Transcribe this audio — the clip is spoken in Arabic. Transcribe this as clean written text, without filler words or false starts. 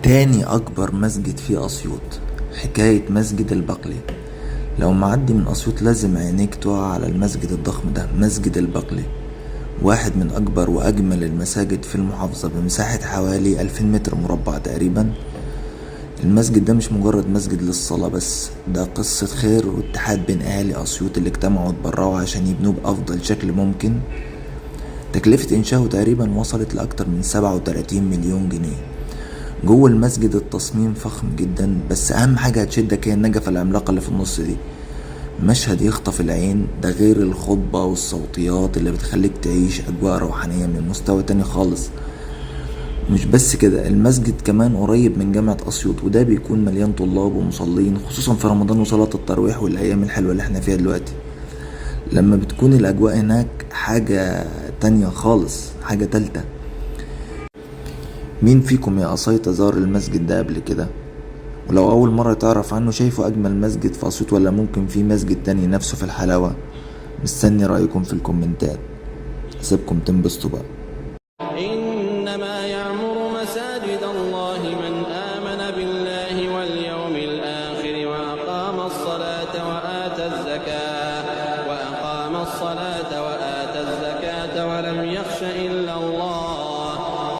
تاني أكبر مسجد في أسيوط، حكاية مسجد البقلي. لو معدي من أسيوط لازم عينيك تقع على المسجد الضخم ده، مسجد البقلي. واحد من أكبر وأجمل المساجد في المحافظة بمساحة حوالي 2000 متر مربع تقريبا. المسجد ده مش مجرد مسجد للصلاة بس، ده قصة خير واتحاد بين أهالي أسيوط اللي اجتمعوا واتبرعوا عشان يبنوه بأفضل شكل ممكن. تكلفة إنشاؤه تقريبا وصلت لأكتر من 37 مليون جنيه. جوه المسجد التصميم فخم جدا، بس أهم حاجة هتشدك هي النجفة العملاقة اللي في النص دي. مشهد يخطف العين، ده غير الخطبة والصوتيات اللي بتخليك تعيش أجواء روحانية من مستوى تاني خالص. مش بس كده، المسجد كمان قريب من جامعة أسيوط، وده بيكون مليان طلاب ومصلين، خصوصا في رمضان وصلاة التراويح والأيام الحلوة اللي احنا فيها دلوقتي. لما بتكون الأجواء هناك حاجة تانية خالص، حاجة تالتة. مين فيكم يا قصيت زار المسجد ده قبل كده؟ ولو أول مرة تعرف عنه، شايفه أجمل مسجد في أسيوط ولا ممكن في مسجد تاني نفسه في الحلاوة؟ مستني رأيكم في الكومنتات. أسيبكم تنبسطوا بقى. إنما يعمر مساجد الله من آمن بالله واليوم الآخر وأقام الصلاة